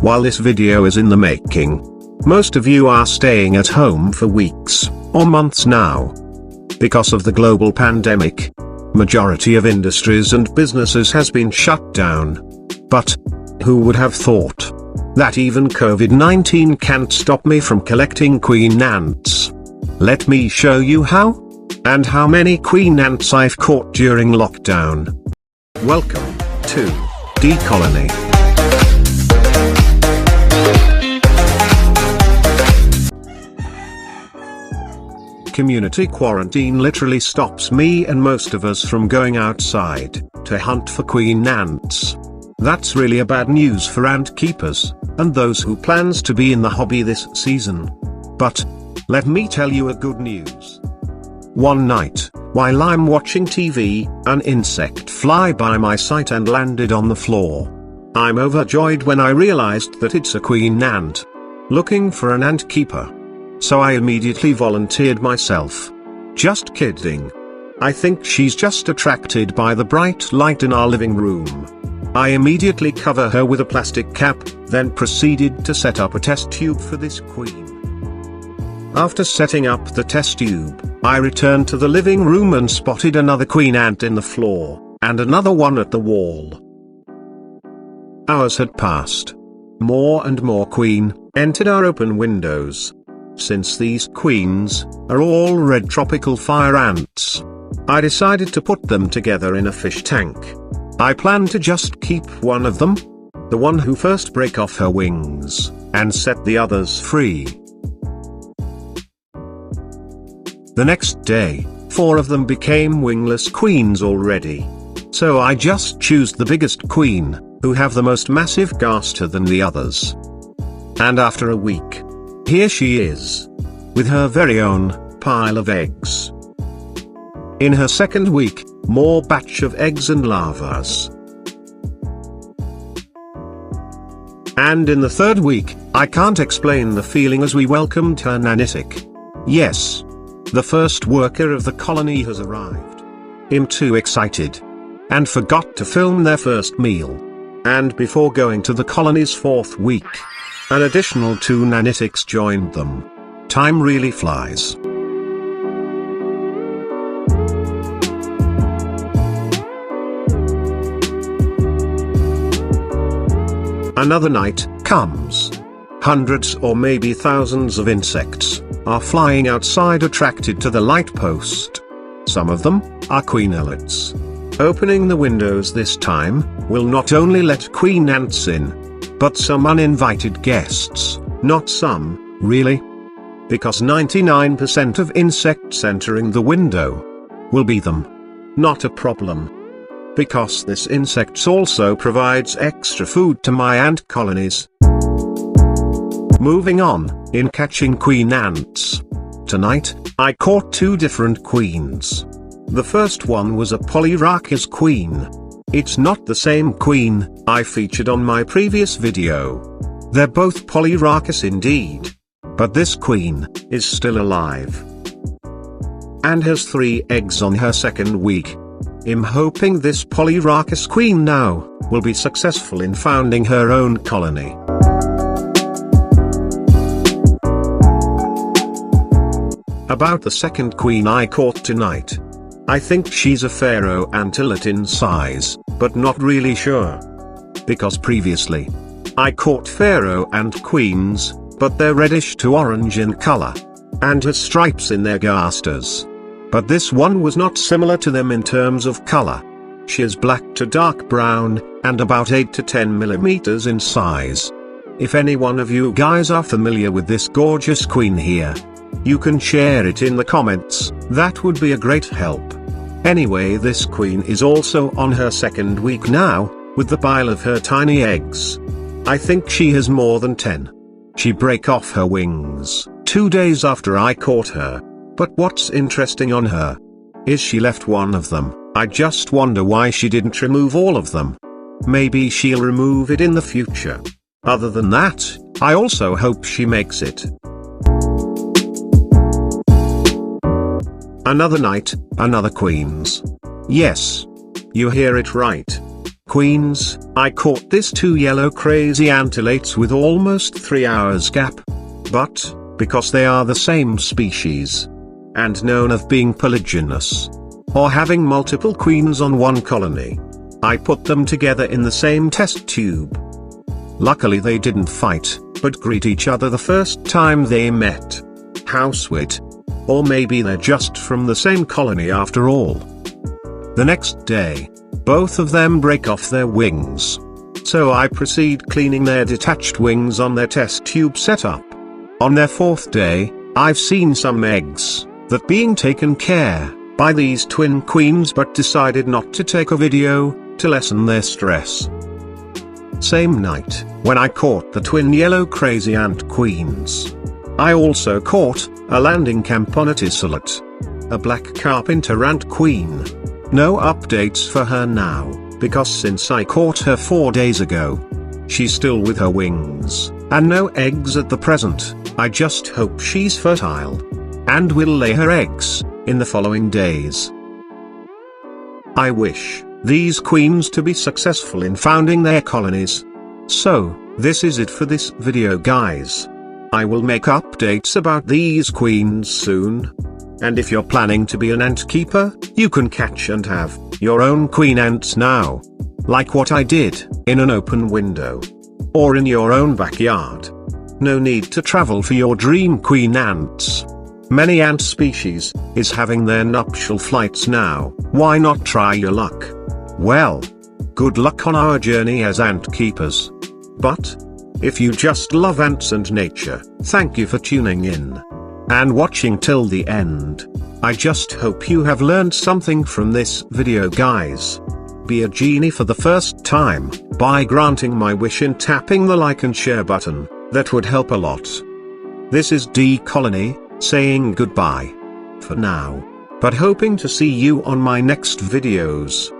while this video is in the making, most of you are staying at home for weeks, or months now. Because of the global pandemic, majority of industries and businesses has been shut down. But, who would have thought that even COVID-19 can't stop me from collecting queen ants? Let me show you how, and how many queen ants I've caught during lockdown. Welcome to DColonyyt. Community quarantine literally stops me and most of us from going outside to hunt for queen ants. That's really a bad news for ant keepers, and those who plans to be in the hobby this season. But, let me tell you a good news. One night, while I'm watching TV, an insect flew by my sight and landed on the floor. I'm overjoyed when I realized that it's a queen ant, looking for an ant keeper. So I immediately volunteered myself. Just kidding. I think she's just attracted by the bright light in our living room. I immediately cover her with a plastic cap, then proceeded to set up a test tube for this queen. After setting up the test tube, I returned to the living room and spotted another queen ant in the floor, and another one at the wall. Hours had passed. More and more queen entered our open windows. Since these queens are all red tropical fire ants, I decided to put them together in a fish tank. I plan to just keep one of them, the one who first break off her wings, and set the others free. The next day, 4 of them became wingless queens already. So I just choose the biggest queen, who have the most massive gaster than the others. And after a week, here she is, with her very own pile of eggs. In her second week, more batch of eggs and larvas. And in the third week, I can't explain the feeling as we welcomed her nanitic. Yes, the first worker of the colony has arrived. I'm too excited. And forgot to film their first meal. And before going to the colony's 4th week, an additional 2 nanitics joined them. Time really flies. Another night comes. Hundreds or maybe thousands of insects are flying outside attracted to the light post. Some of them are queenellets. Opening the windows this time will not only let queen ants in, but some uninvited guests, not some, really. Because 99% of insects entering the window will be them. Not a problem. Because this insect also provides extra food to my ant colonies. Moving on, in catching queen ants. Tonight, I caught 2 different queens. The first one was a Polyrhachis queen. It's not the same queen I featured on my previous video. They're both Polyrhachis indeed. But this queen is still alive. And has 3 eggs on her second week. I'm hoping this Polyrhachis queen now will be successful in founding her own colony. About the second queen I caught tonight. I think she's a pharaoh antlet in size, but not really sure. Because previously, I caught pharaoh ant queens, but they're reddish to orange in color, and has stripes in their gasters. But this one was not similar to them in terms of color. She is black to dark brown, and about 8 to 10 millimeters in size. If any one of you guys are familiar with this gorgeous queen here, you can share it in the comments, that would be a great help. Anyway, this queen is also on her second week now, with the pile of her tiny eggs. I think she has more than 10. She break off her wings 2 days after I caught her. But what's interesting on her is she left one of them. I just wonder why she didn't remove all of them. Maybe she'll remove it in the future. Other than that, I also hope she makes it. Another night, another queens. Yes. You hear it right. queens, I caught this 2 yellow crazy antillates with almost 3 hours gap. But, because they are the same species, and known of being polygynous, or having multiple queens on one colony, I put them together in the same test tube. Luckily they didn't fight, but greet each other the first time they met. How sweet. Or maybe they're just from the same colony after all. The next day, both of them break off their wings. So I proceed cleaning their detached wings on their test tube setup. On their 4th day, I've seen some eggs that being taken care by these twin queens, but decided not to take a video to lessen their stress. Same night, when I caught the twin yellow crazy ant queens, I also caught a landing camponatisolate, a black carpenter ant queen. No updates for her now, because since I caught her 4 days ago, she's still with her wings, and no eggs at the present. I just hope she's fertile, and will lay her eggs in the following days. I wish these queens to be successful in founding their colonies. So, this is it for this video, guys. I will make updates about these queens soon. And if you're planning to be an ant keeper, you can catch and have your own queen ants now. Like what I did, in an open window. Or in your own backyard. No need to travel for your dream queen ants. Many ant species is having their nuptial flights now. Why not try your luck? Well, good luck on our journey as ant keepers. But, if you just love ants and nature, thank you for tuning in and watching till the end. I just hope you have learned something from this video, guys. Be a genie for the first time by granting my wish in tapping the like and share button. That would help a lot. This is DColonyyt, saying goodbye for now, but hoping to see you on my next videos.